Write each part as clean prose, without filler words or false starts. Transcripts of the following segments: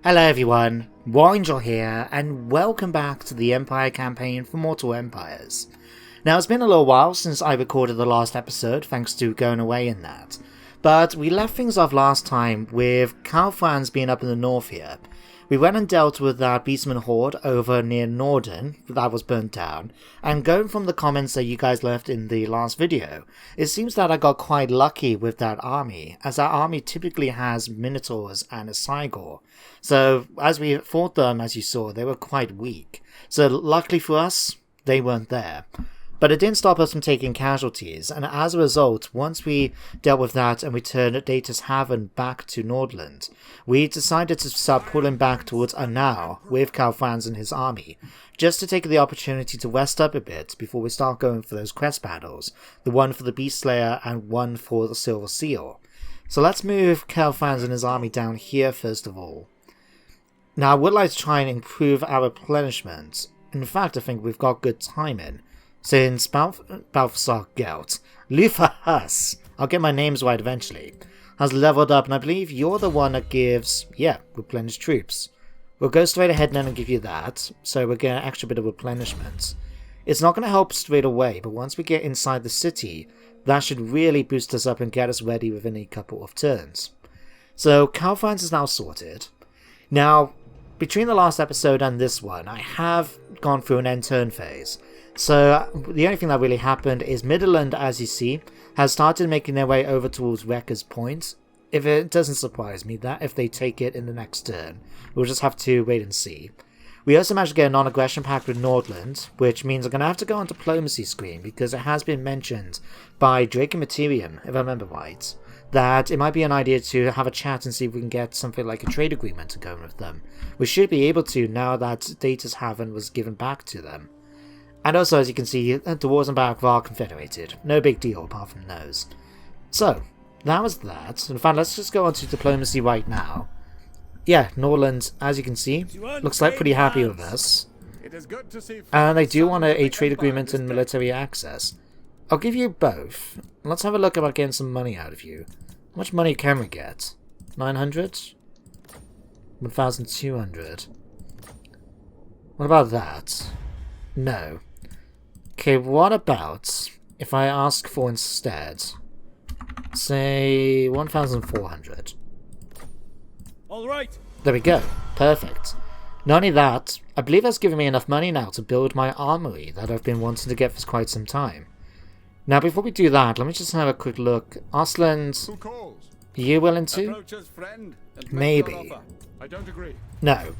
Hello everyone, Warangel here, and welcome back to the Empire campaign for Mortal Empires. Now it's been a little while since I recorded the last episode, thanks to going away in that, but we left things off last time with Karl Franz being up in the north here. We went and dealt with that beastman horde over near Norden, that was burnt down, and going from the comments that you guys left in the last video, it seems that I got quite lucky with that army, as that army typically has Minotaurs and a Cygor. So as we fought them, as you saw, they were quite weak. So luckily for us, they weren't there. But it didn't stop us from taking casualties, and as a result, once we dealt with that and we turned Data's Haven back to Nordland, we decided to start pulling back towards Arnau with Karl Franz and his army, just to take the opportunity to rest up a bit before we start going for those Crest Battles, the one for the Beastslayer and one for the Silver Seal. So let's move Karl Franz and his army down here first of all. Now I would like to try and improve our replenishment. In fact, I think we've got good timing. Since Balthasar Gelt, Lufa Huss, I'll get my names right eventually, has leveled up, and I believe you're the one that gives, replenish troops. We'll go straight ahead then and give you that, so we'll get an extra bit of replenishment. It's not going to help straight away, but once we get inside the city, that should really boost us up and get us ready within a couple of turns. So Karl Franz is now sorted. Now, between the last episode and this one, I have gone through an end turn phase. So the only thing that really happened is Midland, as you see, has started making their way over towards Wrecker's Point. If it doesn't surprise me that if they take it in the next turn, we'll just have to wait and see. We also managed to get a non-aggression pact with Nordland, which means I'm going to have to go on diplomacy screen because it has been mentioned by Drake and Materium, if I remember right, that it might be an idea to have a chat and see if we can get something like a trade agreement to go with them. We should be able to now that Data's Haven was given back to them. And also, as you can see, the wars and back are confederated. No big deal apart from those. So, that was that. In fact, let's just go on to diplomacy right now. Yeah, Norland, as you can see, looks like pretty happy with us. And they do want a trade agreement and military access. I'll give you both. Let's have a look about getting some money out of you. How much money can we get? 900? 1,200. What about that? No. Okay, what about if I ask for instead, say 1,400? Alright. There we go. Perfect. Not only that, I believe that's given me enough money now to build my armory that I've been wanting to get for quite some time. Now, before we do that, let me just have a quick look. Arslan, are you willing to? Maybe. I don't agree. No.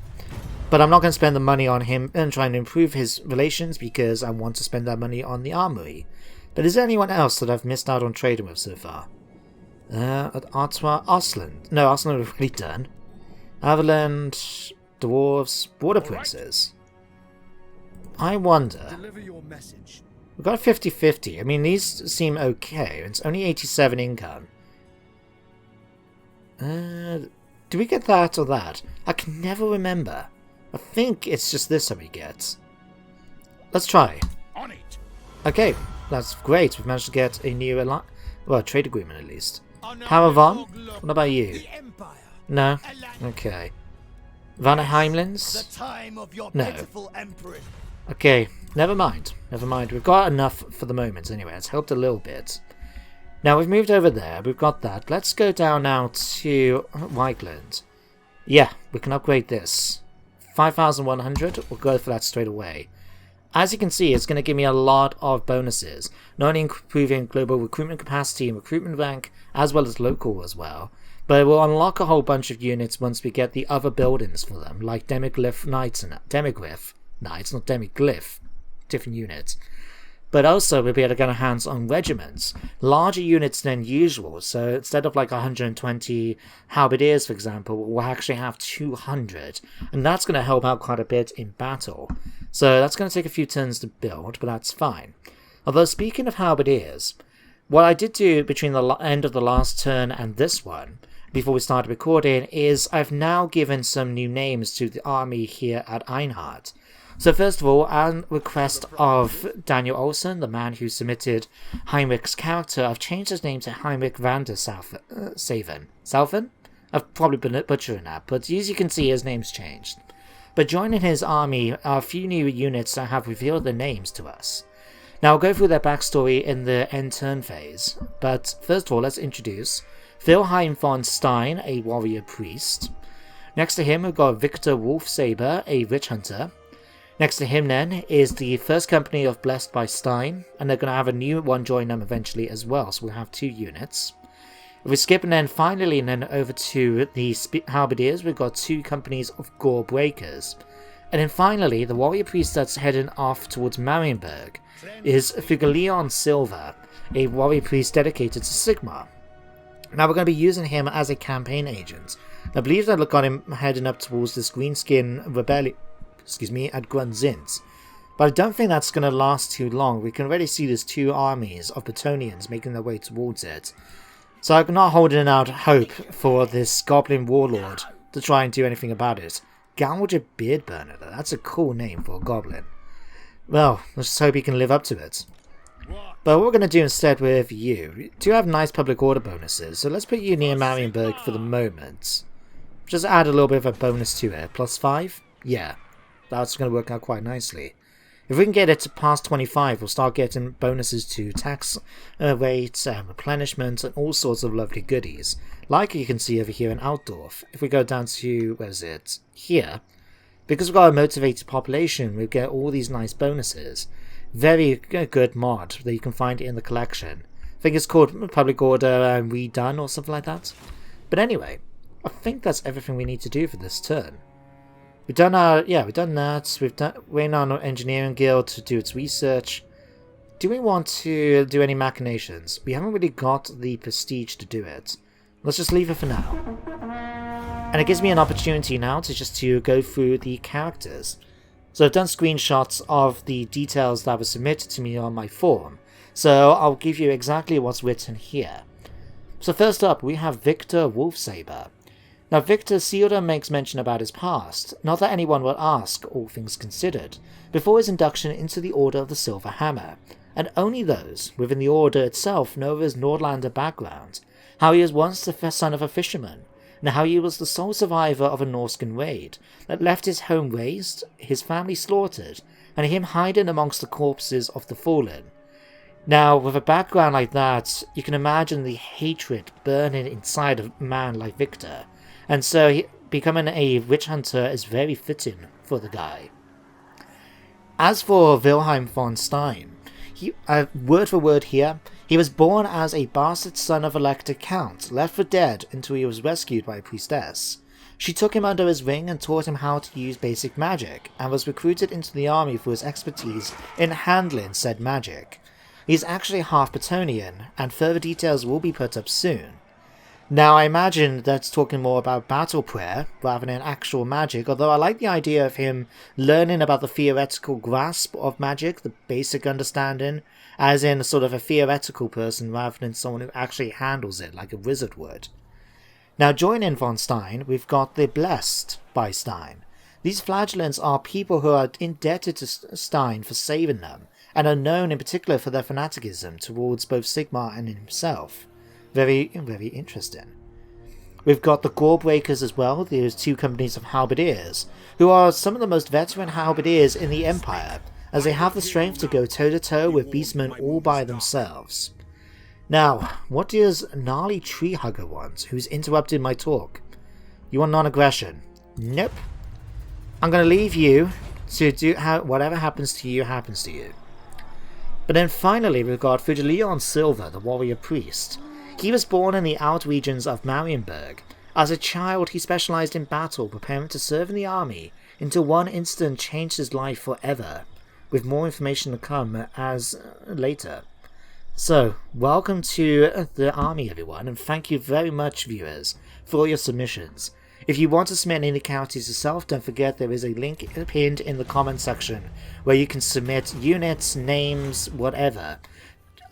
But I'm not going to spend the money on him and trying to improve his relations because I want to spend that money on the armory. But is there anyone else that I've missed out on trading with so far? Artois, Arslan. No, Arslan we've already done. Avaland, Dwarves, Border Princes. I wonder. Deliver your message. We've got a 50-50. I mean, these seem okay. It's only 87 income. Do we get that or that? I can never remember. I think it's just this that we get. Let's try. On it. Okay, that's great. We've managed to get a new trade agreement at least. Haravan, what about you? No? Okay. Vanna Heimlins? No. Okay, never mind. Never mind. We've got enough for the moment anyway. It's helped a little bit. Now we've moved over there. We've got that. Let's go down now to Whiteland. Yeah, we can upgrade this. 5,100. We'll go for that straight away. As you can see, it's going to give me a lot of bonuses. Not only improving global recruitment capacity and recruitment rank, as well as local as well. But it will unlock a whole bunch of units once we get the other buildings for them, like Demiglyph Knights and Demiglyph Knights, not Demiglyph. Different units. But also we'll be able to get our hands on regiments. Larger units than usual, so instead of like 120 halberdiers, for example, we'll actually have 200. And that's going to help out quite a bit in battle. So that's going to take a few turns to build, but that's fine. Although speaking of halberdiers, what I did do between the end of the last turn and this one, before we started recording, is I've now given some new names to the army here at Einhard. So first of all, at request of Daniel Olsen, the man who submitted Heinrich's character, I've changed his name to Heinrich van der Saven. Salven? I've probably been butchering that, but as you can see, his name's changed. But joining his army are a few new units that have revealed their names to us. Now I'll go through their backstory in the end turn phase, but first of all let's introduce Wilhelm von Stein, a warrior priest. Next to him we've got Victor Wolfsaber, a witch hunter. Next to him then is the first company of Blessed by Stein, and they're going to have a new one join them eventually as well, so we'll have 2 units. If we skip and then finally and then over to the Halberdiers, we've got 2 companies of Gore Breakers. And then finally, the warrior priest that's heading off towards Marienburg is Figaleon Silva, a warrior priest dedicated to Sigmar. Now we're going to be using him as a campaign agent. I believe that got him heading up towards this Greenskin Rebellion, at Grunzint. But I don't think that's going to last too long. We can already see there's 2 armies of Bretonnians making their way towards it. So I'm not holding out hope for this Goblin Warlord to try and do anything about it. Gouger Beardburner, that's a cool name for a goblin. Well, let's just hope he can live up to it. But what we're going to do instead with you do have nice public order bonuses, so let's put you near Marienburg for the moment. Just add a little bit of a bonus to it. +5? Yeah, that's going to work out quite nicely. If we can get it to past 25, we'll start getting bonuses to tax rates, replenishment, and all sorts of lovely goodies. Like you can see over here in Altdorf. If we go down to, where is it? Here. Because we've got a motivated population, we get all these nice bonuses. Very good mod that you can find in the collection. I think it's called Public Order Redone or something like that. But anyway, I think that's everything we need to do for this turn. We've done we've done that. We've waiting on our engineering guild to do its research. Do we want to do any machinations? We haven't really got the prestige to do it. Let's just leave it for now. And it gives me an opportunity now to go through the characters. So I've done screenshots of the details that were submitted to me on my forum. So I'll give you exactly what's written here. So first up, we have Victor Wolfsaber. Now Victor seldom makes mention about his past, not that anyone will ask, all things considered, before his induction into the Order of the Silver Hammer, and only those within the Order itself know of his Nordlander background, how he was once the son of a fisherman, and how he was the sole survivor of a Norscan raid that left his home razed, his family slaughtered, and him hiding amongst the corpses of the fallen. Now, with a background like that, you can imagine the hatred burning inside a man like Victor, and so becoming a witch hunter is very fitting for the guy. As for Wilhelm von Stein, word for word here, he was born as a bastard son of Elector Count, left for dead until he was rescued by a priestess. She took him under his wing and taught him how to use basic magic, and was recruited into the army for his expertise in handling said magic. He is actually half Bretonnian, and further details will be put up soon. Now I imagine that's talking more about battle prayer rather than actual magic, although I like the idea of him learning about the theoretical grasp of magic, the basic understanding, as in sort of a theoretical person rather than someone who actually handles it like a wizard would. Now joining von Stein, we've got the Blessed by Stein. These flagellants are people who are indebted to Stein for saving them, and are known in particular for their fanaticism towards both Sigmar and himself. Very, very interesting. We've got the Gore Breakers as well, those 2 companies of halberdiers, who are some of the most veteran halberdiers in the Empire, as they have the strength to go toe-to-toe with beastmen all by themselves. Now, what does Gnarly Treehugger want, who's interrupted my talk? You want non-aggression? Nope. I'm going to leave you to do whatever happens to you, happens to you. But then finally we've got Figaleon Silva, the warrior priest. He was born in the out regions of Marienburg. As a child, he specialized in battle, preparing to serve in the army, until one incident changed his life forever, with more information to come as later. So, welcome to the army, everyone, and thank you very much, viewers, for all your submissions. If you want to submit any characters yourself, don't forget there is a link pinned in the comment section, where you can submit units, names, whatever.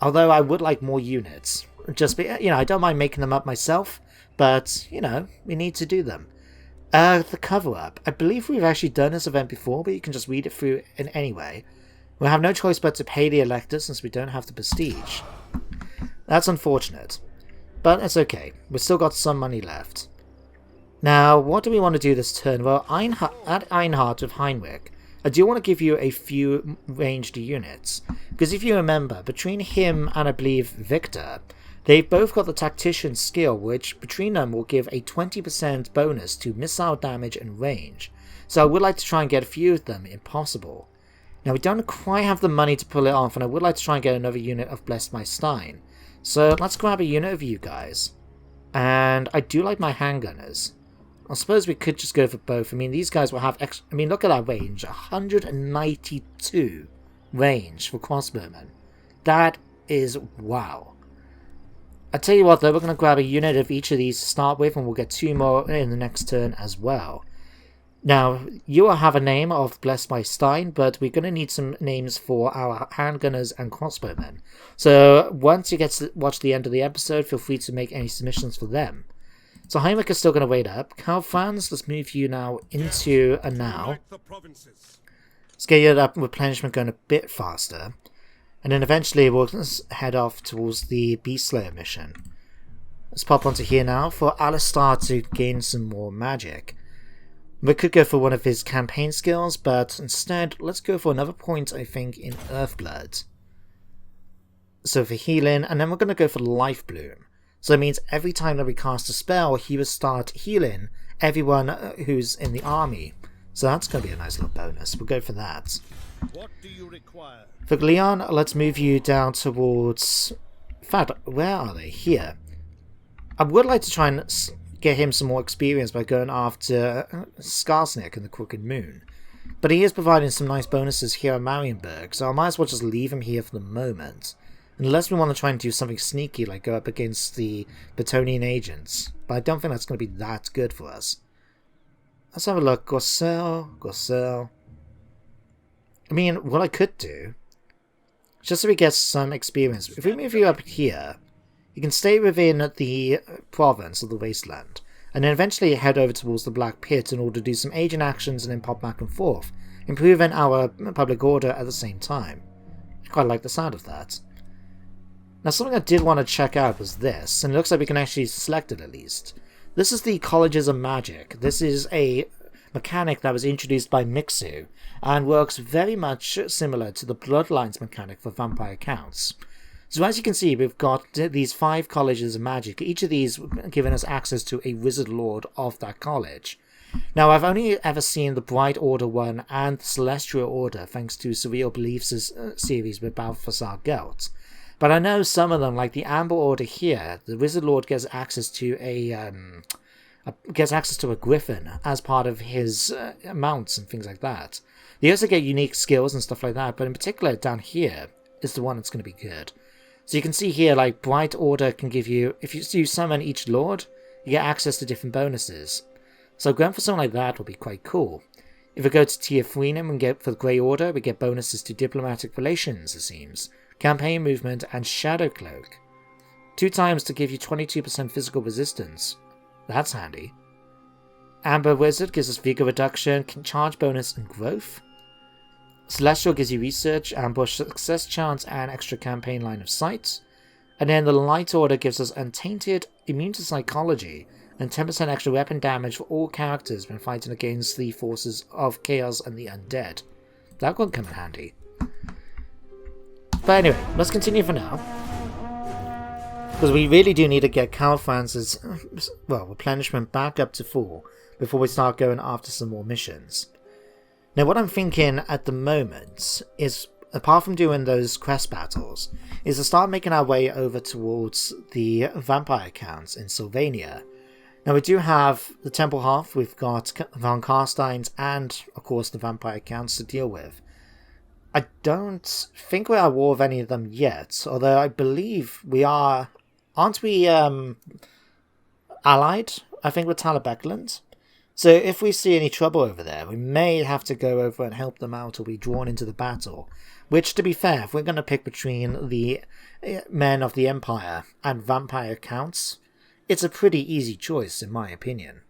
Although I would like more units. I don't mind making them up myself, but, we need to do them. The cover-up. I believe we've actually done this event before, but you can just read it through in any way. We'll have no choice but to pay the electors since we don't have the prestige. That's unfortunate. But that's okay. We've still got some money left. Now, what do we want to do this turn? Well, at Einhard with Heinrich, I do want to give you a few ranged units. Because if you remember, between him and I believe Victor, they've both got the Tactician skill, which between them will give a 20% bonus to missile damage and range. So I would like to try and get a few of them if possible. Now, we don't quite have the money to pull it off, and I would like to try and get another unit of Blessed by Stein. So let's grab a unit of you guys. And I do like my handgunners. I suppose we could just go for both. I mean, these guys will have extra... I mean, look at that range. 192 range for crossbowmen. That is wow. I tell you what, though, we're going to grab a unit of each of these to start with, and we'll get 2 more in the next turn as well. Now, you will have a name of Blessed by Stein, but we're going to need some names for our handgunners and crossbowmen. So, once you get to watch the end of the episode, feel free to make any submissions for them. So Heinrich is still going to wait up. Karl Franz, let's move you now into a now. Let's get your replenishment going a bit faster. And then eventually we'll head off towards the Beastslayer mission. Let's pop onto here now for Alistar to gain some more magic. We could go for one of his campaign skills, but instead let's go for another point, I think, in Earthblood. So for healing, and then we're going to go for Life Bloom. So it means every time that we cast a spell, he will start healing everyone who's in the army. So that's going to be a nice little bonus. We'll go for that. What do you require? For Leon, let's move you down towards... In fact, where are they? Here. I would like to try and get him some more experience by going after Skarsnik and the Crooked Moon. But he is providing some nice bonuses here at Marienburg, so I might as well just leave him here for the moment. Unless we want to try and do something sneaky, like go up against the Bretonnian agents. But I don't think that's going to be that good for us. Let's have a look. Gorsel. I mean, what I could do, just so we get some experience, if we move you up here, you can stay within the province of the Wasteland, and then eventually head over towards the Black Pit in order to do some agent actions and then pop back and forth, improving our public order at the same time. I quite like the sound of that. Now, something I did want to check out was this, and it looks like we can actually select it at least. This is the Colleges of Magic. This is a mechanic that was introduced by Mixu, and works very much similar to the Bloodlines mechanic for Vampire Counts. So as you can see, we've got these 5 Colleges of Magic, each of these giving us access to a Wizard Lord of that college. Now, I've only ever seen the Bright Order one and the Celestial Order, thanks to Surreal Beliefs series with Balthasar Gelt. But I know some of them, like the Amber Order here, the Wizard Lord gets access to a griffin as part of his mounts and things like that. They also get unique skills and stuff like that, but in particular down here is the one that's going to be good. So you can see here, like, Bright Order can give you, if you summon each Lord, you get access to different bonuses. So going for something like that will be quite cool. If we go to Tier 3 and get for the Grey Order, we get bonuses to diplomatic relations, it seems, campaign movement, and Shadow Cloak. 2 times to give you 22% physical resistance. That's handy. Amber Wizard gives us Vigor Reduction, Charge Bonus, and Growth. Celestial gives you Research, Ambush Success Chance, and extra campaign line of sight. And then the Light Order gives us Untainted, Immune to Psychology, and 10% extra weapon damage for all characters when fighting against the forces of Chaos and the Undead. That could come in handy. But anyway, let's continue for now. Because we really do need to get Karl Franz's, replenishment back up to full before we start going after some more missions. Now, what I'm thinking at the moment is, apart from doing those Crest Battles, is to start making our way over towards the Vampire Counts in Sylvania. Now, we do have the Temple Hearth, we've got Von Carsteins, and, of course, the Vampire Counts to deal with. I don't think we're at war with any of them yet, although I believe we are... Aren't we allied, I think, with Talabecland? So if we see any trouble over there, we may have to go over and help them out or be drawn into the battle. Which, to be fair, if we're going to pick between the men of the Empire and Vampire Counts, it's a pretty easy choice, in my opinion.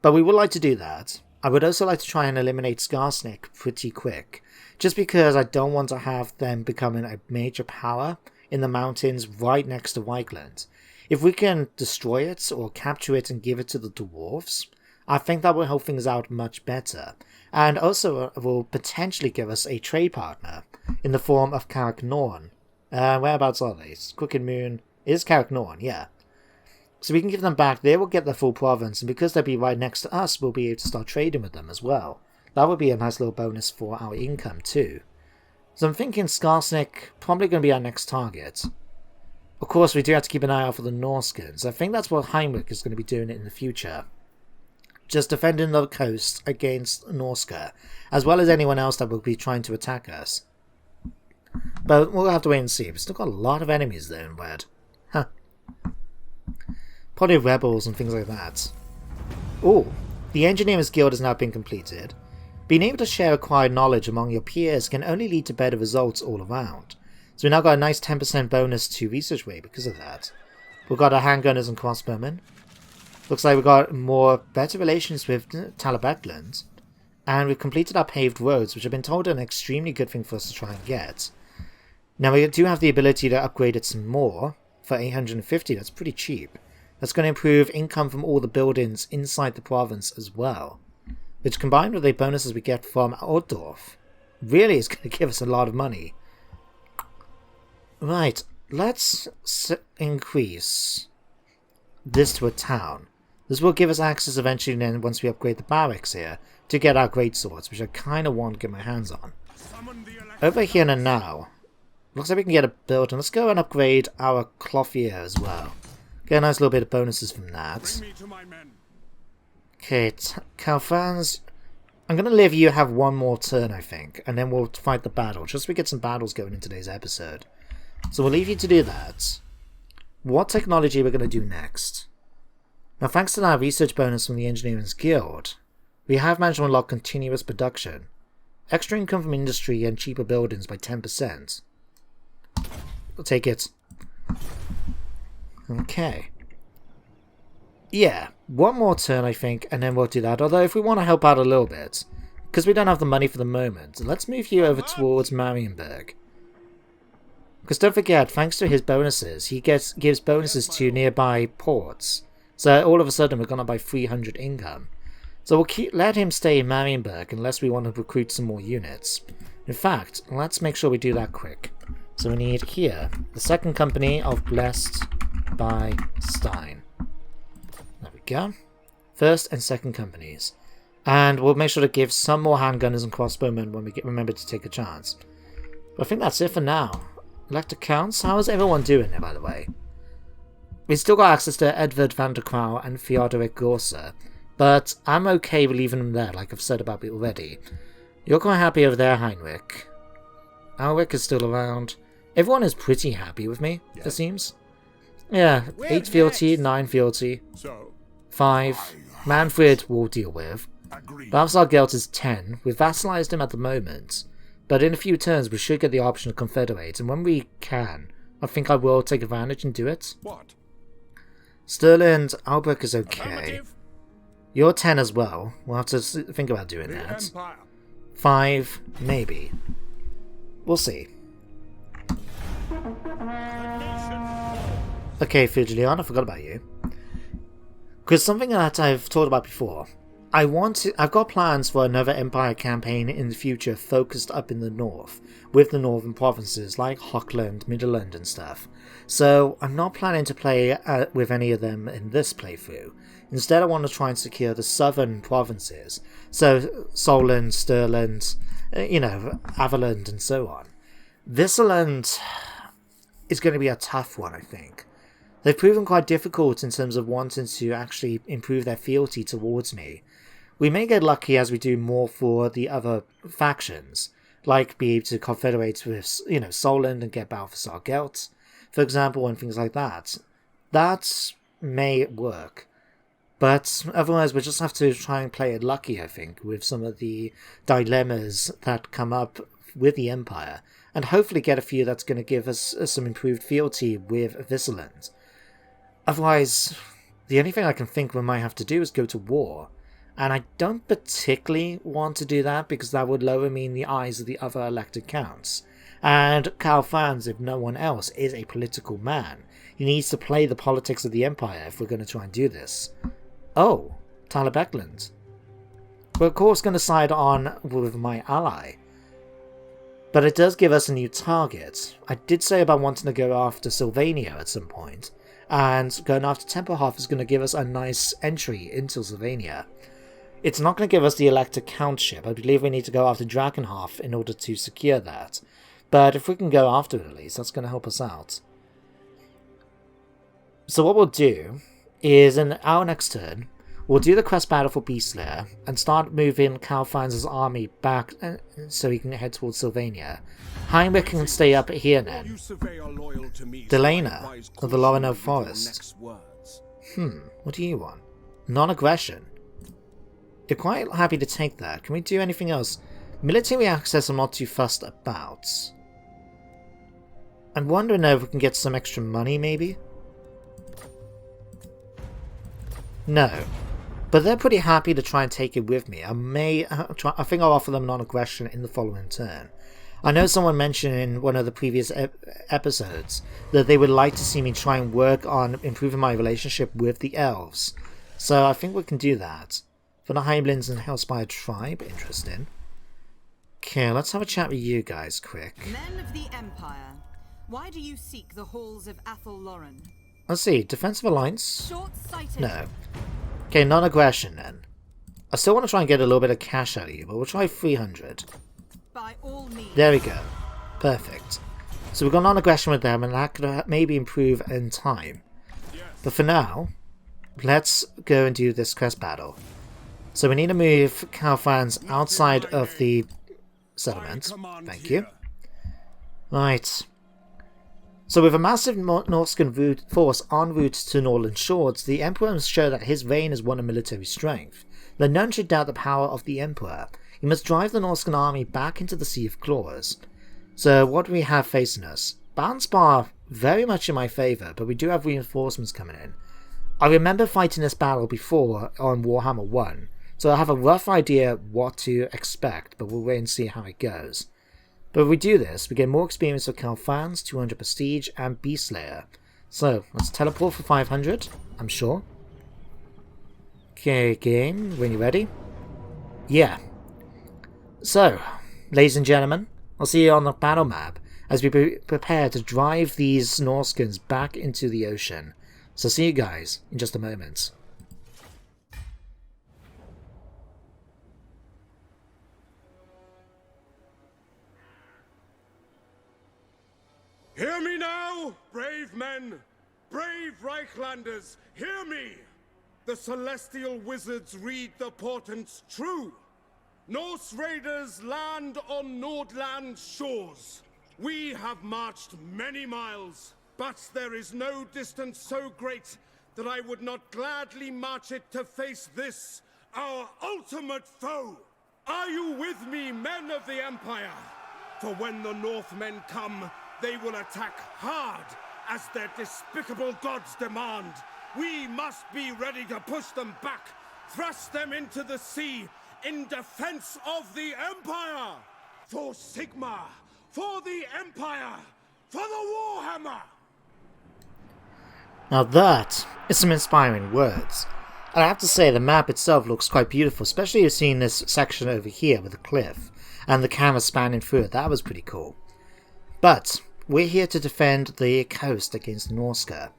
But we would like to do that. I would also like to try and eliminate Skarsnik pretty quick, just because I don't want to have them becoming a major power in the mountains right next to Weichland. If we can destroy it or capture it and give it to the dwarves, I think that will help things out much better. And also will potentially give us a trade partner in the form of Carrick Norn. Whereabouts are they? Crooked Moon is Carrick Norn, yeah. So we can give them back, they will get the full province, and because they'll be right next to us, we'll be able to start trading with them as well. That would be a nice little bonus for our income too. So I'm thinking Skarsnik probably going to be our next target. Of course, we do have to keep an eye out for the Norskins. I think that's what Heinrich is going to be doing in the future. Just defending the coast against Norska, as well as anyone else that will be trying to attack us. But we'll have to wait and see. We've still got a lot of enemies there in Red. Huh. Probably rebels and things like that. Oh, the Engineers Guild has now been completed. Being able to share acquired knowledge among your peers can only lead to better results all around. So we now got a nice 10% bonus to research rate because of that. We've got our handgunners and crossbowmen. Looks like we've got better relations with Talabetland. And we've completed our paved roads, which I've been told are an extremely good thing for us to try and get. Now we do have the ability to upgrade it some more. For 850, that's pretty cheap. That's going to improve income from all the buildings inside the province as well. Which combined with the bonuses we get from Altdorf, really is going to give us a lot of money. Right, let's increase this to a town. This will give us access eventually then once we upgrade the barracks here to get our great swords, which I kind of want to get my hands on. Over here and now, looks like we can get a build, and let's go and upgrade our clothier as well. Get a nice little bit of bonuses from that. Okay, Karl Franz, I'm going to leave you have one more turn, I think, and then we'll fight the battle, just so we get some battles going in today's episode. So we'll leave you to do that. What technology we're going to do next? Now, thanks to our research bonus from the Engineers Guild, we have managed to unlock continuous production, extra income from industry, and cheaper buildings by 10%. We'll take it. Okay. Yeah, one more turn I think, and then we'll do that. Although if we want to help out a little bit, because we don't have the money for the moment, let's move you over towards Marienburg. Because don't forget, thanks to his bonuses, he gives bonuses to nearby ports. So all of a sudden we're going to buy 300 income. So we'll let him stay in Marienburg unless we want to recruit some more units. In fact, let's make sure we do that quick. So we need here, the second company of Blessed by Stein. There we go. First and second companies. And we'll make sure to give some more handgunners and crossbowmen when we remember to take a chance. But I think that's it for now. Elector Counts, how is everyone doing there, by the way? We've still got access to Edward van der Krau and Theodoric Gorsa, but I'm okay with leaving them there, like I've said about it already. You're quite happy over there, Heinrich. Alric is still around. Everyone is pretty happy with me, it seems. Yeah, 8 fealty, 9 fealty, 5. Manfred we'll deal with. Balthasar Gelt is 10. We've vassalized him at the moment, but in a few turns we should get the option to confederate, and when we can, I think I will take advantage and do it. What? Stirland, Albrecht is okay. You're 10 as well. We'll have to think about doing that. 5, maybe. We'll see. Okay, Fugilion, I forgot about you. Because something that I've talked about before, I've got plans for another Empire campaign in the future focused up in the north, with the northern provinces like Hochland, Midland and stuff. So I'm not planning to play with any of them in this playthrough. Instead I want to try and secure the southern provinces, so Solent, Stirland, Averland and so on. Visserland is going to be a tough one, I think. They've proven quite difficult in terms of wanting to actually improve their fealty towards me. We may get lucky as we do more for the other factions, like be able to confederate with, Solent and get Balthasar Gelt, for example, and things like that. That may work. But otherwise we'll just have to try and play it lucky, I think, with some of the dilemmas that come up with the Empire, and hopefully get a few that's going to give us some improved fealty with Visserland. Otherwise, the only thing I can think we might have to do is go to war, and I don't particularly want to do that because that would lower me in the eyes of the other elected counts, And Karl Franz, if no one else, is a political man. He needs to play the politics of the Empire if we're going to try and do this. Oh, Tyler Beckland. We're of course going to side on with my ally. But it does give us a new target. I did say about wanting to go after Sylvania at some point, and going after Tempelhof is going to give us a nice entry into Sylvania. It's not going to give us the Elector Countship. I believe we need to go after Drakenhof in order to secure that. But if we can go after it at least, that's going to help us out. So what we'll do is, in our next turn, we'll do the Crest Battle for Beastslayer and start moving Karl Franz's army back so he can head towards Sylvania. Heinrich can stay up here then. Delena of the Loreno Forest. What do you want? Non-aggression. You're quite happy to take that. Can we do anything else? Military access I'm not too fussed about. I'm wondering if we can get some extra money maybe? No. But they're pretty happy to try and take it with me. I think I'll offer them non-aggression in the following turn. I know someone mentioned in one of the previous episodes that they would like to see me try and work on improving my relationship with the elves. So I think we can do that. For the Hybelins and Hellspire tribe, interesting. Okay, let's have a chat with you guys quick. Men of the Empire, why do you seek the halls of Athel Loren? Let's see, defensive alliance? Short-sighted. No. Okay, non-aggression then. I still want to try and get a little bit of cash out of you, but we'll try 300. By all means. There we go. Perfect. So we've got non-aggression with them, and that could maybe improve in time. But for now, let's go and do this Crest Battle. So we need to move Karl Franz outside of the settlement. Thank you. Right. So with a massive Norscan force en route to Northern Shores, the Emperor must show that his reign is one of military strength. Though none should doubt the power of the Emperor, he must drive the Norscan army back into the Sea of Claws. So what do we have facing us? Bounce very much in my favour, but we do have reinforcements coming in. I remember fighting this battle before on Warhammer 1, so I have a rough idea what to expect, but we'll wait and see how it goes. But if we do this, we get more experience with Karl Franz, 200 prestige, and Beastslayer. So, let's teleport for 500, I'm sure. Okay, game, when you're ready. Yeah. So, ladies and gentlemen, I'll see you on the battle map as we prepare to drive these Norscans back into the ocean. So see you guys in just a moment. Hear me now, brave men, brave Reichlanders, hear me! The celestial wizards read the portents true. Norse raiders land on Nordland's shores. We have marched many miles, but there is no distance so great that I would not gladly march it to face this, our ultimate foe. Are you with me, men of the Empire? For when the Northmen come, they will attack hard, as their despicable gods demand. We must be ready to push them back, thrust them into the sea, in defense of the Empire! For Sigmar! For the Empire! For the Warhammer! Now that is some inspiring words. And I have to say the map itself looks quite beautiful, especially seeing this section over here with the cliff and the camera spanning through it. That was pretty cool. But we're here to defend the coast against Norska.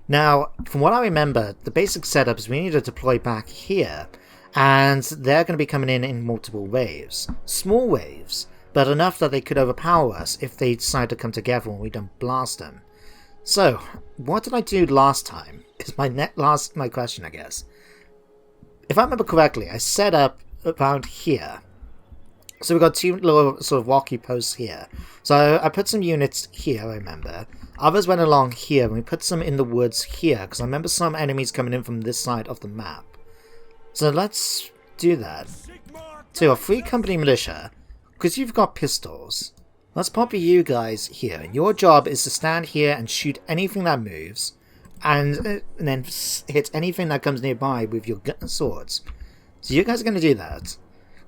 Now, from what I remember, the basic setup is we need to deploy back here, and they're going to be coming in multiple waves. Small waves, but enough that they could overpower us if they decide to come together when we don't blast them. So, what did I do last time? Is my question, I guess. If I remember correctly, I set up around here. So we've got two little sort of rocky posts here. So I put some units here, I remember. Others went along here, and we put some in the woods here, because I remember some enemies coming in from this side of the map. So let's do that. So a free company militia, because you've got pistols. Let's pop you guys here, and your job is to stand here and shoot anything that moves, and then hit anything that comes nearby with your swords. So you guys are going to do that.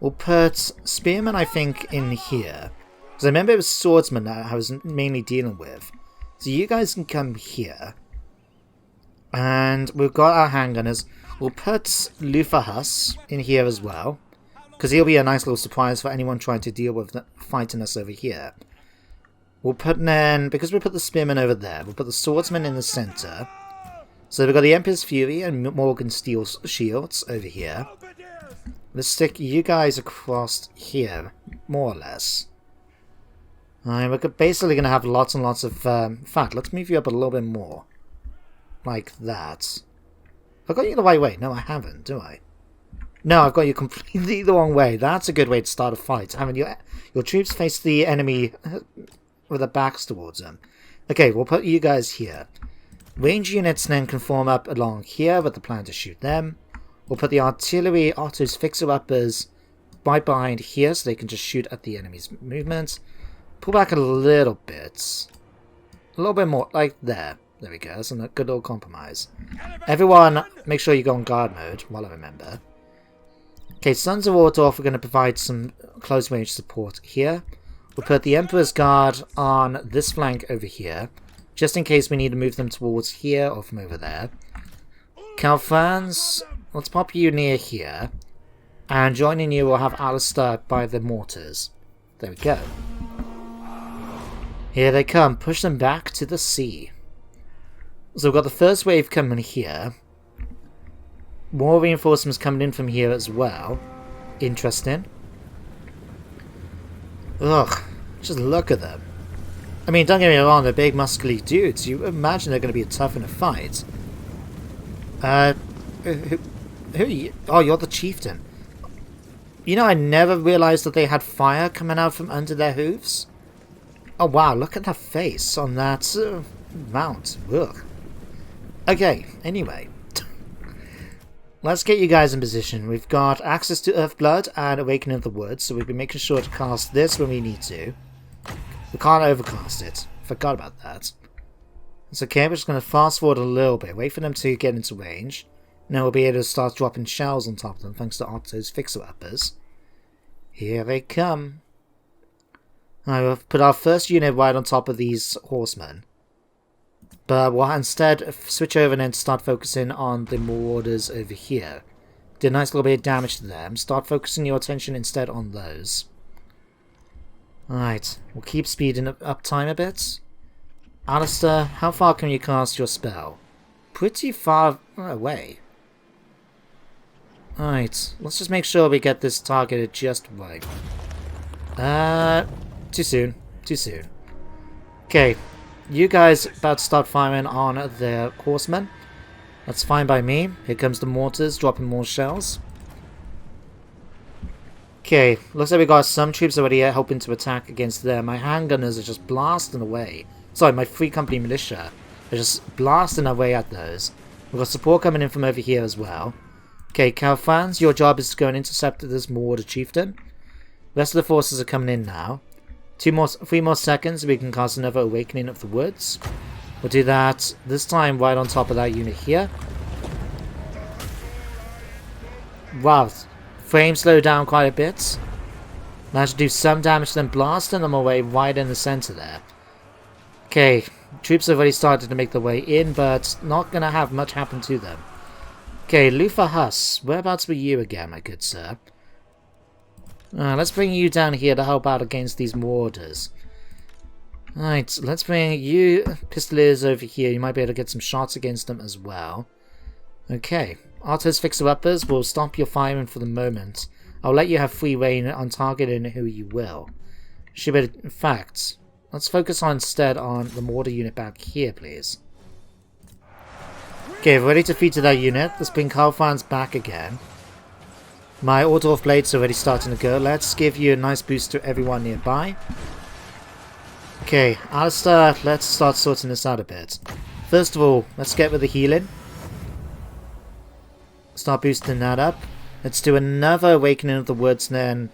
We'll put spearmen, I think, in here. Because I remember it was swordsmen that I was mainly dealing with. So you guys can come here. And we've got our handgunners. We'll put Lufahus in here as well. Because he'll be a nice little surprise for anyone trying to deal with fighting us over here. We'll put then, because we put the spearmen over there, we'll put the swordsmen in the center. So we've got the Emperor's Fury and Morgensteel's shields over here. Let's stick you guys across here, more or less. Alright, we're basically going to have lots and lots of... in fact, let's move you up a little bit more. Like that. Have I got you the right way? No, I haven't, do I? No, I've got you completely the wrong way. That's a good way to start a fight. Having your troops face the enemy with their backs towards them. Okay, we'll put you guys here. Range units then can form up along here with the plan to shoot them. We'll put the artillery autos fixer-uppers right behind here so they can just shoot at the enemy's movement. Pull back a little bit. A little bit more, like there. There we go, that's a good little compromise. Everyone, make sure you go on guard mode while I remember. Okay, Sons of Ordorf are going to provide some close range support here. We'll put the Emperor's Guard on this flank over here, just in case we need to move them towards here or from over there. Karl Franz, let's pop you near here. And joining you, we'll have Alistair by the mortars. There we go. Here they come, push them back to the sea. So we've got the first wave coming here. More reinforcements coming in from here as well. Interesting. Ugh, just look at them. I mean, don't get me wrong, they're big, muscly dudes. You imagine they're going to be tough in a fight. Who are you? Oh, you're the chieftain. You know, I never realized that they had fire coming out from under their hooves. Oh, wow, look at that face on that mount. Ugh. Okay, anyway. Let's get you guys in position. We've got access to Earthblood and Awakening of the Woods, so we'll be making sure to cast this when we need to. We can't overcast it. Forgot about that. It's okay, we're just going to fast forward a little bit. Wait for them to get into range. Now we'll be able to start dropping shells on top of them thanks to Otto's fixer-uppers. Here they come. Alright, we'll put our first unit right on top of these horsemen. But we'll instead switch over and then start focusing on the marauders over here. Did a nice little bit of damage to them. Start focusing your attention instead on those. Alright, we'll keep speeding up time a bit. Alistair, how far can you cast your spell? Pretty far away. Alright, let's just make sure we get this targeted just right. Too soon. Too soon. Okay, you guys about to start firing on the horsemen. That's fine by me. Here comes the mortars, dropping more shells. Okay, looks like we got some troops already helping to attack against them. My handgunners are just blasting away. Sorry, my Free Company militia are just blasting their way at those. We've got support coming in from over here as well. Okay, Karl Franz, your job is to go and intercept this marauder chieftain. The rest of the forces are coming in now. 3 more seconds, we can cast another Awakening of the Woods. We'll do that this time right on top of that unit here. Wow, frames slow down quite a bit. Managed to do some damage to them, blasting them away right in the center there. Okay, troops have already started to make their way in, but not going to have much happen to them. Okay, Lufahus, whereabouts were you again, my good sir? Let's bring you down here to help out against these marauders. Right, let's bring you pistoliers over here. You might be able to get some shots against them as well. Okay, Arto's fixer-uppers will stop your firing for the moment. I'll let you have free reign on targeting who you will. Should be, in fact, let's focus on instead on the mortar unit back here, please. Okay, we've already defeated that unit. Let's bring Karl Franz back again. My Ordorf blades are already starting to go. Let's give you a nice boost to everyone nearby. Okay, Alistair, let's start sorting this out a bit. First of all, let's get with the healing. Start boosting that up. Let's do another Awakening of the Woods then.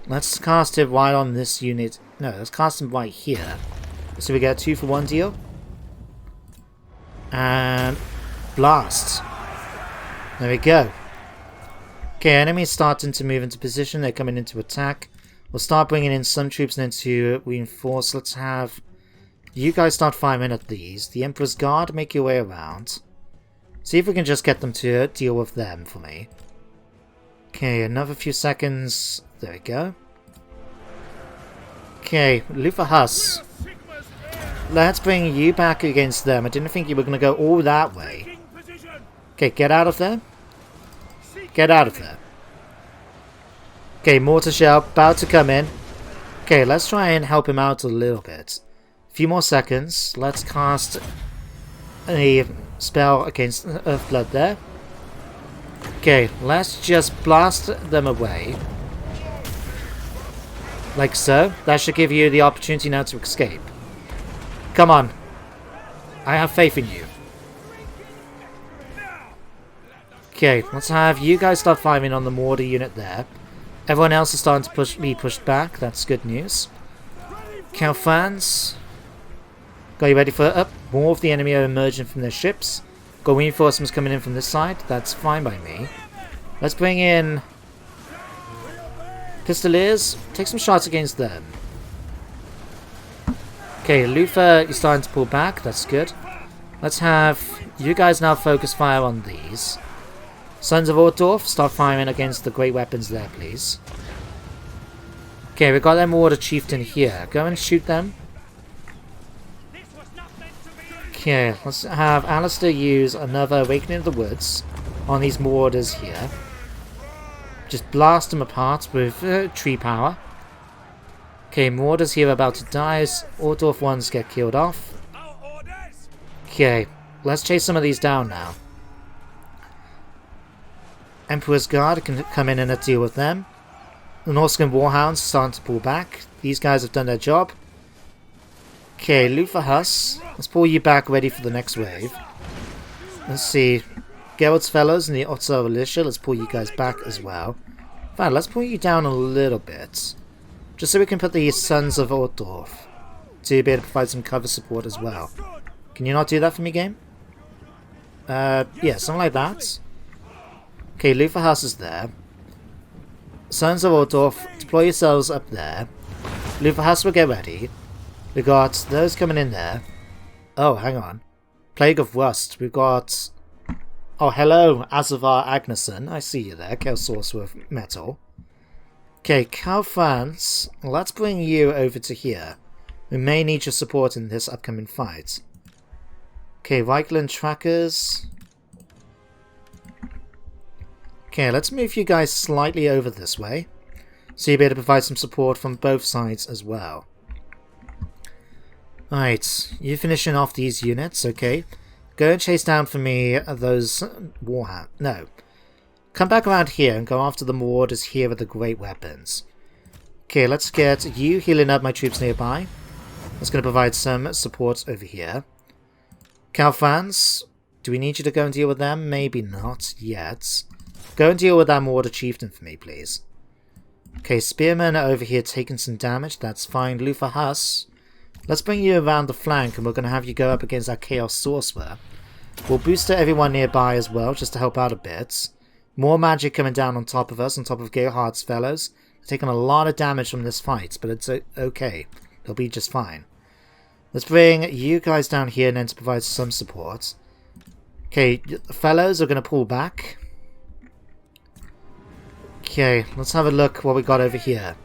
Let's cast it right on this unit. No, let's cast him right here. So we get a 2-for-1 deal. And blast. There we go. Okay, enemies starting to move into position. They're coming into attack. We'll start bringing in some troops and then to reinforce. Let's have you guys start firing at these. The Emperor's Guard, make your way around. See if we can just get them to deal with them for me. Okay, another few seconds. There we go. Okay, Luther Huss. Let's bring you back against them. I didn't think you were going to go all that way. Okay, get out of there. Get out of there. Okay, mortar shell about to come in. Okay, let's try and help him out a little bit. A few more seconds. Let's cast a spell against Earthblood there. Okay, let's just blast them away. Like so. That should give you the opportunity now to escape. Come on. I have faith in you. Okay, let's have you guys start firing on the mortar unit there. Everyone else is starting to be pushed back. That's good news. Karl Franz. Got you ready for more of the enemy are emerging from their ships. Got reinforcements coming in from this side. That's fine by me. Let's bring in Pistoliers. Take some shots against them. Okay, Luther is starting to pull back. That's good. Let's have you guys now focus fire on these. Sons of Ordorf, start firing against the great weapons there, please. Okay, we've got them Warder Chieftain here. Go and shoot them. Okay, let's have Alistair use another Awakening of the Woods on these Warders here. Just blast them apart with tree power. Okay, Warders here are about to die as Ordorf ones get killed off. Okay, let's chase some of these down now. Emperor's Guard can come in and deal with them. The Norscan Warhounds starting to pull back. These guys have done their job. Okay, Luther Huss. Let's pull you back ready for the next wave. Let's see. Geralt's Fellows and the Otto Militia. Let's pull you guys back as well. Fine, let's pull you down a little bit. Just so we can put the Sons of Ordorf to be able to provide some cover support as well. Can you not do that for me, game? Yeah, something like that. Okay, Luther House is there. Sons of Ordorf, deploy yourselves up there. Luther House will get ready. We got those coming in there. Oh, hang on. Plague of Rust. We've got... Oh, hello, Azavar Agnesson. I see you there. Chaos Sorcerer of Metal. Okay, Karl Franz. Let's bring you over to here. We may need your support in this upcoming fight. Okay, Reichland Trackers. Okay, let's move you guys slightly over this way, so you'll be able to provide some support from both sides as well. Alright, you're finishing off these units, okay. Go and chase down for me those Warhounds. No. Come back around here and go after the Marauders here with the great weapons. Okay, let's get you healing up my troops nearby. That's going to provide some support over here. Karl Franz, do we need you to go and deal with them? Maybe not yet. Go and deal with that Warder Chieftain for me, please. Okay, Spearmen are over here taking some damage. That's fine. Luther Huss. Let's bring you around the flank and we're going to have you go up against that Chaos Sorcerer. We'll boost everyone nearby as well, just to help out a bit. More magic coming down on top of us, on top of Gerhardt's fellows. They're taking a lot of damage from this fight, but it's okay. They'll be just fine. Let's bring you guys down here and then to provide some support. Okay, the fellows are going to pull back. Okay, let's have a look what we got over here.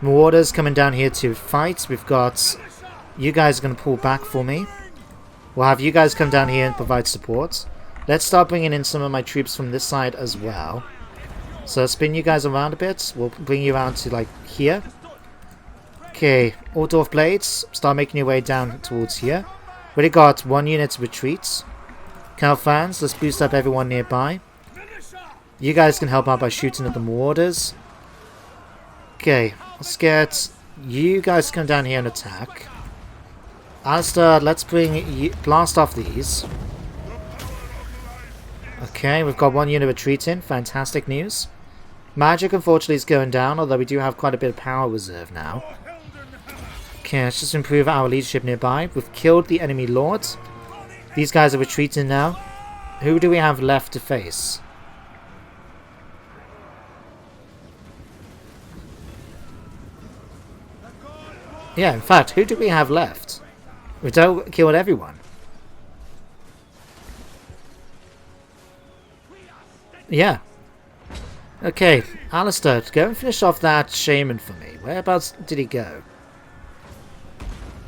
Marauders coming down here to fight. We've got... You guys are going to pull back for me. We'll have you guys come down here and provide support. Let's start bringing in some of my troops from this side as well. So spin you guys around a bit. We'll bring you around to like here. Okay, Ordorf Blades. Start making your way down towards here. Already got one unit to retreat. Karl Franz, let's boost up everyone nearby. You guys can help out by shooting at the Marauders. Okay, let's get you guys to come down here and attack. Alistair, let's blast off these. Okay, we've got one unit retreating. Fantastic news. Magic, unfortunately, is going down, although we do have quite a bit of power reserve now. Okay, let's just improve our leadership nearby. We've killed the enemy lord. These guys are retreating now. Who do we have left to face? Yeah, in fact, who do we have left? We've killed everyone. Yeah. Okay, Alistair, go and finish off that shaman for me. Whereabouts did he go?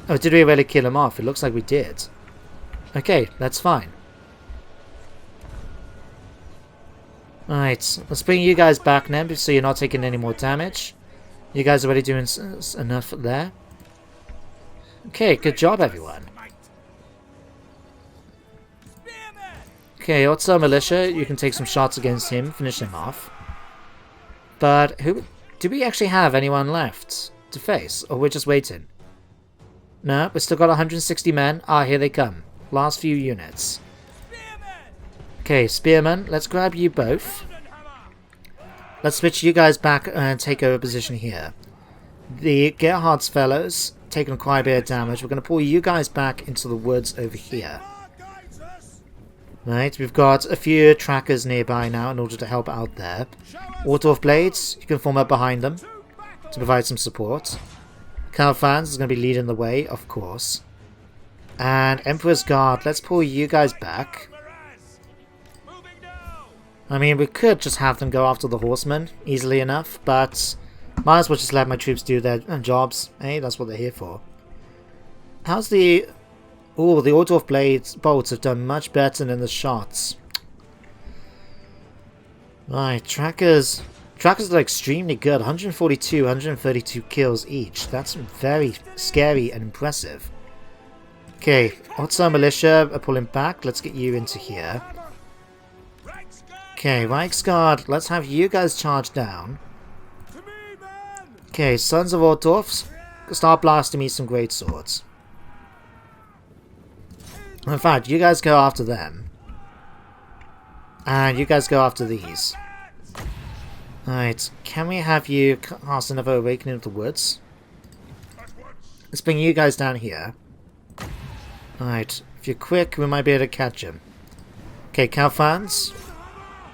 Oh, did we really kill him off? It looks like we did. Okay, that's fine. Alright, let's bring you guys back now so you're not taking any more damage. You guys are already doing enough there. Okay, good job everyone. Okay, Otso Militia, you can take some shots against him, finish him off. But do we actually have anyone left to face? Or we're just waiting? No, we've still got 160 men. Ah, here they come. Last few units. Okay, Spearman, let's grab you both. Let's switch you guys back and take over position here. The Gerhard's fellows taking quite a bit of damage. We're going to pull you guys back into the woods over here. Right, we've got a few trackers nearby now in order to help out there. Wardorf Blades, you can form up behind them to provide some support. Karl Franz is going to be leading the way, of course. And Emperor's Guard, let's pull you guys back. I mean, we could just have them go after the horsemen easily enough, but might as well just let my troops do their jobs. Hey, that's what they're here for. How's the... Oh, the Wardorf Blades bolts have done much better than the shots. Right, trackers. Trackers are extremely good. 142, 132 kills each. That's very scary and impressive. Okay, Otso Militia are pulling back. Let's get you into here. Okay, Reichsguard, let's have you guys charge down. Okay, Sons of Ordorfs, start blasting me some great swords. In fact, you guys go after them. And you guys go after these. Alright, can we have you cast another Awakening of the Woods? Let's bring you guys down here. Alright, if you're quick, we might be able to catch him. Okay, Karl Franz,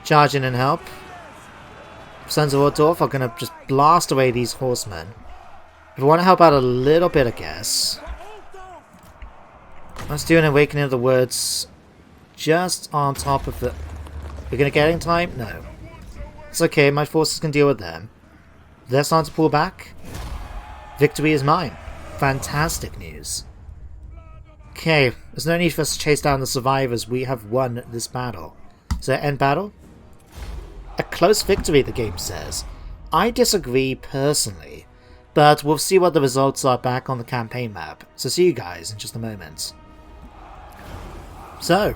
charge in and help. Sons of Ordorf are going to just blast away these horsemen. If we want to help out a little bit, I guess. Let's do an Awakening of the Woods just on top of the... We're going to get in time? No. It's okay, my forces can deal with them. They're starting to pull back. Victory is mine. Fantastic news. Okay, there's no need for us to chase down the survivors. We have won this battle. Is there end battle? A close victory, the game says. I disagree personally, but we'll see what the results are back on the campaign map. So see you guys in just a moment. So,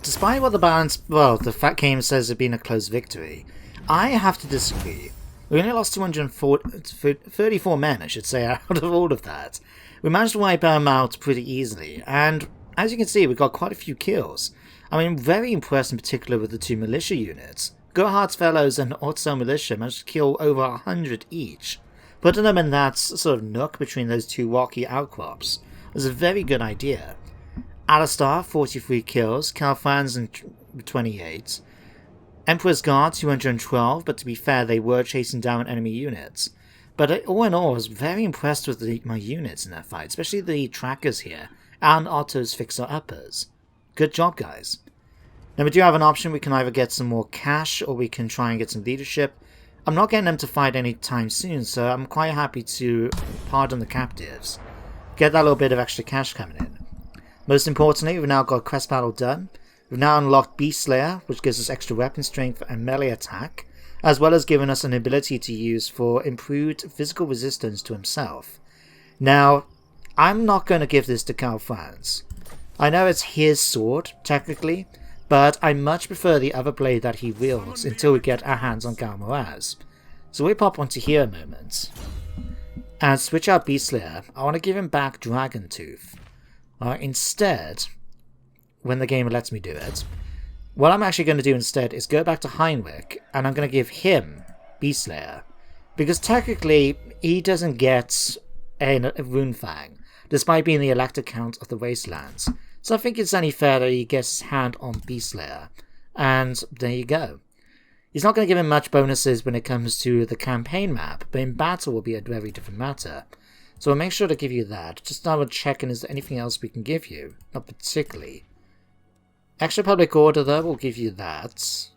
despite what the fact game says it's been a close victory, I have to disagree. We only lost 234 men, I should say, out of all of that. We managed to wipe them out pretty easily, and as you can see, we got quite a few kills. I mean, very impressed in particular with the two militia units. Gerhard's Fellows and Otso Militia managed to kill over 100 each. Putting them in that sort of nook between those two rocky outcrops was a very good idea. Alistar, 43 kills, Karl Franz 28. Emperor's Guard, 212, but to be fair, they were chasing down enemy units. But all in all, I was very impressed with my units in that fight, especially the trackers here, and Otto's fixer-uppers. Good job, guys. Now we do have an option. We can either get some more cash, or we can try and get some leadership. I'm not getting them to fight anytime soon, so I'm quite happy to pardon the captives. Get that little bit of extra cash coming in. Most importantly, we've now got Crest Battle done. We've now unlocked Beastslayer, which gives us extra weapon strength and melee attack, as well as giving us an ability to use for improved physical resistance to himself. Now, I'm not going to give this to Karl Franz. I know it's his sword, technically, but I much prefer the other blade that he wields until we get our hands on Galmoraz. So we pop onto here a moment. And switch out Beastslayer. I want to give him back Dragon Tooth. Instead, when the game lets me do it, what I'm actually going to do instead is go back to Heinrich, and I'm going to give him Beastslayer. Because technically, he doesn't get a Runefang, despite being the elected count of the Wastelands. So I think it's only fair that he gets his hand on Beastslayer. And there you go. He's not going to give him much bonuses when it comes to the campaign map, but in battle will be a very different matter. So we'll make sure to give you that. Just double checking, is there anything else we can give you? Not particularly. Extra public order though, we'll give you that.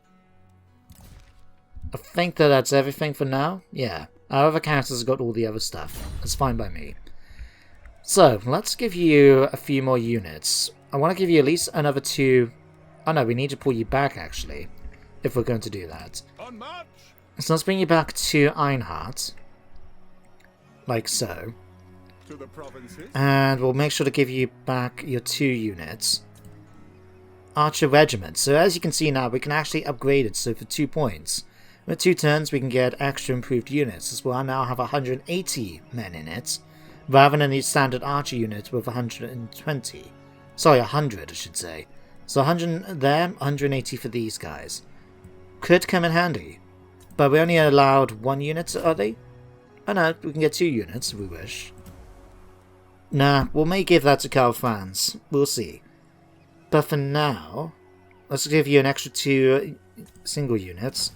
I think that that's everything for now. Yeah, our other characters have got all the other stuff. That's fine by me. So, let's give you a few more units. I want to give you at least another 2... Oh no, we need to pull you back actually, if we're going to do that. On march! So let's bring you back to Ironheart. Like so. To the provinces. And we'll make sure to give you back your 2 units. Archer Regiment. So as you can see now, we can actually upgrade it. So for 2 points, with 2 turns we can get extra improved units. As well, I now have 180 men in it, rather than the standard archer unit with 120. Sorry, 100 I should say. So 100 there, 180 for these guys. Could come in handy. But we only allowed 1 unit, are they? Oh no, we can get 2 units if we wish. Nah, we may give that to Karl Franz. We'll see. But for now, let's give you an extra 2 single units.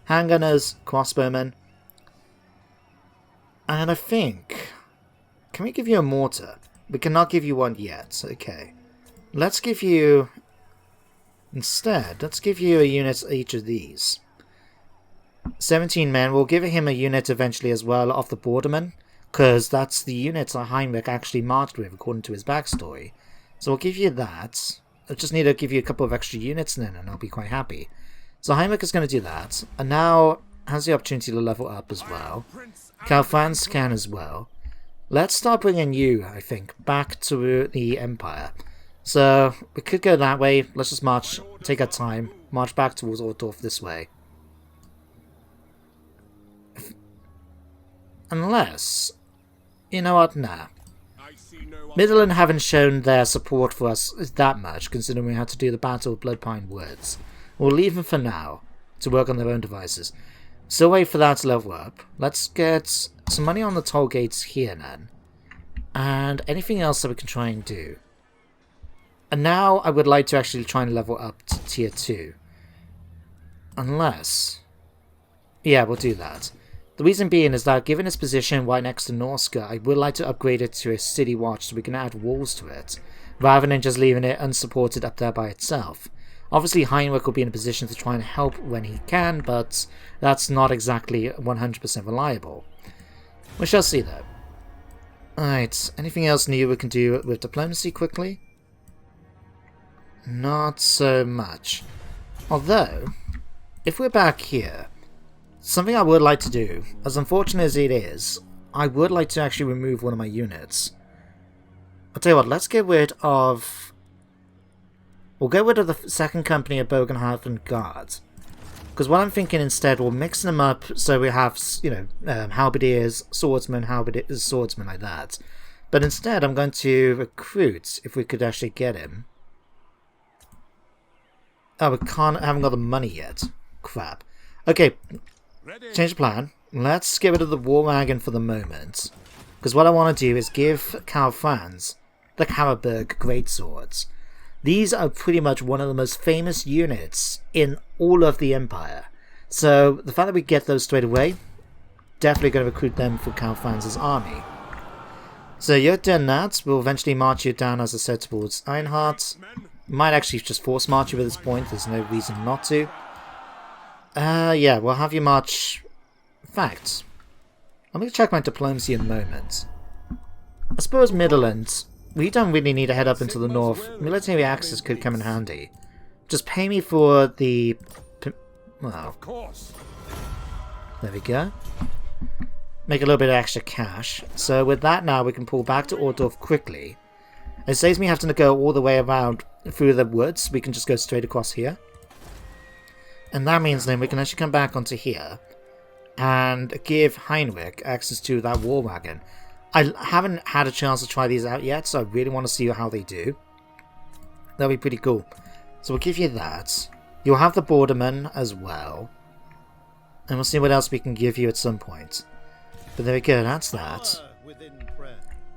Handgunners, crossbowmen. And I think... Can we give you a mortar? We cannot give you one yet. Okay. Let's give you... Instead, let's give you a unit each of these. 17 men. We'll give him a unit eventually as well of the Bordermen, because that's the unit that Heinrich actually marched with according to his backstory. So we'll give you that. I just need to give you a couple of extra units then and I'll be quite happy. So Heinrich is going to do that, and now has the opportunity to level up as well. Karl Franz can as well. Let's start bringing you, I think, back to the Empire. So we could go that way. Let's just march, take our time, march back towards Ortdorf this way. Unless, you know what, nah. Midland haven't shown their support for us that much, considering we had to do the Battle of Bloodpine Woods. We'll leave them for now, to work on their own devices. Still wait for that to level up. Let's get some money on the toll gates here then. And anything else that we can try and do. And now I would like to actually try and level up to tier 2. Unless... Yeah, we'll do that. The reason being is that given its position right next to Norska, I would like to upgrade it to a city watch so we can add walls to it, rather than just leaving it unsupported up there by itself. Obviously Heinrich will be in a position to try and help when he can, but that's not exactly 100% reliable. We shall see though. Alright, anything else new we can do with diplomacy quickly? Not so much. Although, if we're back here, something I would like to do, as unfortunate as it is, I would like to actually remove one of my units. I'll tell you what, let's get rid of... We'll get rid of the second company of Bogenhafen Guards. Because what I'm thinking instead, we'll mix them up so we have, you know, halberdiers, swordsmen, halberdiers, swordsmen like that. But instead, I'm going to recruit, if we could actually get him. Oh, we haven't got the money yet. Crap. Okay, change the plan. Let's get rid of the war wagon for the moment. Because what I want to do is give Karl Franz the Karabberg Greatswords. These are pretty much one of the most famous units in all of the Empire. So the fact that we get those straight away, definitely going to recruit them for Karl Franz's army. So you're done that. We'll eventually march you down, as I said, towards Ironheart. Might actually just force march you at this point. There's no reason not to. Yeah, we'll have you march... In fact, I'm going to check my diplomacy in a moment. I suppose Midland... We don't really need to head up into the north. Military access could come in handy. Just pay me for the... Well... There we go. Make a little bit of extra cash. So with that now, we can pull back to Ortdorf quickly. It saves me having to go all the way around through the woods. We can just go straight across here. And that means then we can actually come back onto here. And give Heinrich access to that war wagon. I haven't had a chance to try these out yet, so I really want to see how they do. That'll be pretty cool. So we'll give you that. You'll have the Bordermen as well. And we'll see what else we can give you at some point. But there we go, that's that.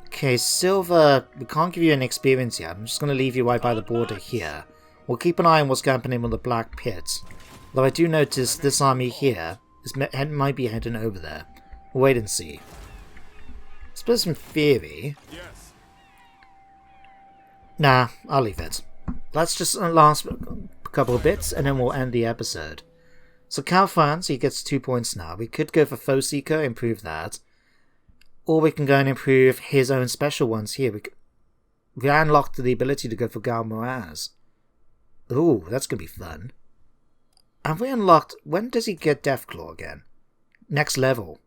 Okay, Silver, we can't give you any experience yet. I'm just going to leave you right by the border here. We'll keep an eye on what's happening with the Black Pit. Though I do notice this army here might be heading over there. We'll wait and see. suppose in theory... Yes. Nah, I'll leave it. Let's just last a couple of bits, and then we'll end the episode. So Karl Franz, he gets 2 points now. We could go for Foe Seeker, improve that. Or we can go and improve his own special ones here. We unlocked the ability to go for Gal Moraz. Ooh, that's going to be fun. Have we unlocked... When does he get Deathclaw again? Next level.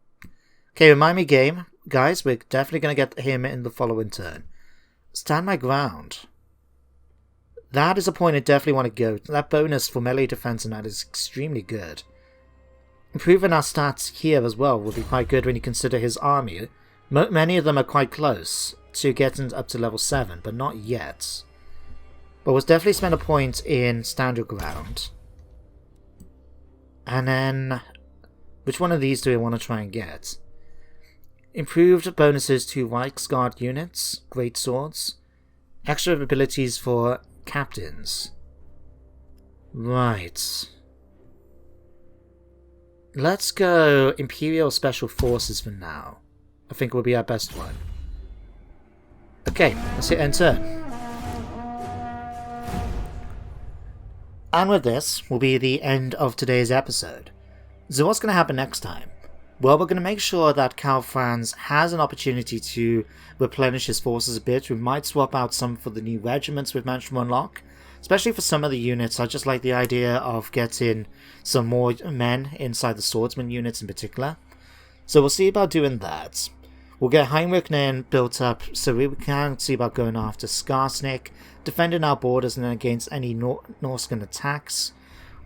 Okay, remind me game. Guys, we're definitely going to get him in the following turn. Stand my ground. That is a point I definitely want to go. That bonus for melee defense and that is extremely good. Improving our stats here as well would be quite good when you consider his army. Many of them are quite close to getting up to level 7, but not yet. But we'll definitely spend a point in stand your ground. And then... which one of these do we want to try and get? Improved bonuses to Reichsguard units, great swords, extra abilities for captains. Right. Let's go Imperial Special Forces for now. I think will be our best one. Okay, let's hit enter. And with this will be the end of today's episode. So what's going to happen next time? Well, we're going to make sure that Karl Franz has an opportunity to replenish his forces a bit. We might swap out some for the new regiments we've managed to unlock. Especially for some of the units, I just like the idea of getting some more men inside the swordsman units in particular. So we'll see about doing that. We'll get Heinrich then built up so we can see about going after Skarsnik, defending our borders and then against any Norscan attacks.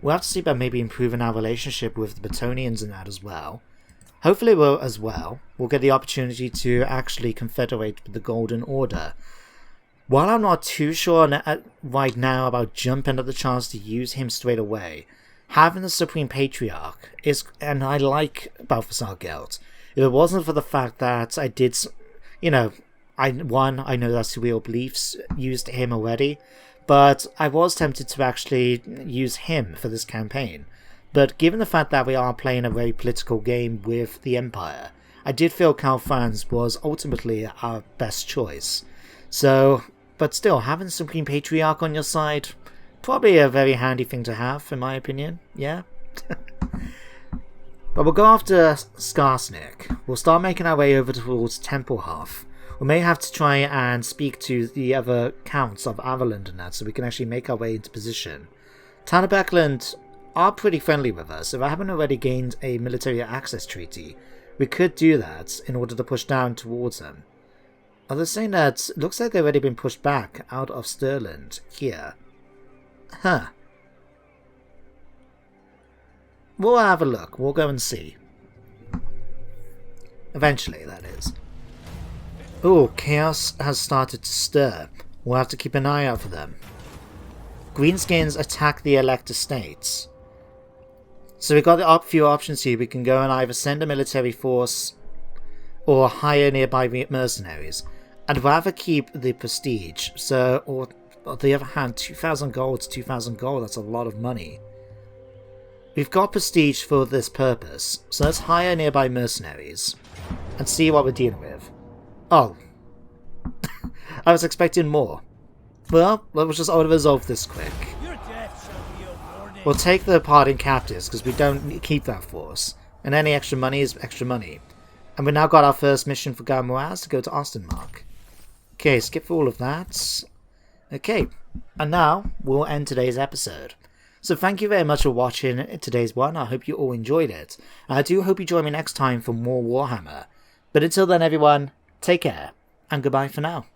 We'll have to see about maybe improving our relationship with the Bretonnians and that as well. Hopefully we'll get the opportunity to actually confederate with the Golden Order. While I'm not too sure right now about jumping at the chance to use him straight away, having the Supreme Patriarch is, and I like Balthasar Gelt. If it wasn't for the fact that I did, I know that Surreal Beliefs used him already, but I was tempted to actually use him for this campaign. But given the fact that we are playing a very political game with the Empire, I did feel Karl Franz was ultimately our best choice. So, but still, having Supreme Patriarch on your side, probably a very handy thing to have, in my opinion, yeah? But we'll go after Skarsnik. We'll start making our way over towards Templehof. We may have to try and speak to the other counts of Averland and that, so we can actually make our way into position. Tannebeckland are pretty friendly with us. If I haven't already gained a military access treaty, we could do that in order to push down towards them. Are they saying that it looks like they've already been pushed back out of Stirland here? Huh. We'll have a look. We'll go and see. Eventually, that is. Ooh, chaos has started to stir. We'll have to keep an eye out for them. Greenskins attack the Elect Estates. So we've got the few options here. We can go and either send a military force or hire nearby mercenaries. I'd rather keep the prestige. So, or on the other hand, 2,000 gold to 2,000 gold, that's a lot of money. We've got prestige for this purpose, so let's hire nearby mercenaries and see what we're dealing with. Oh. I was expecting more. Well, let's just resolve this quick. We'll take the departing captives because we don't keep that force. And any extra money is extra money. And we now got our first mission for Garmoaz to go to Ostenmark. Okay, skip for all of that. Okay, and now we'll end today's episode. So thank you very much for watching today's one. I hope you all enjoyed it. And I do hope you join me next time for more Warhammer. But until then everyone, take care, and goodbye for now.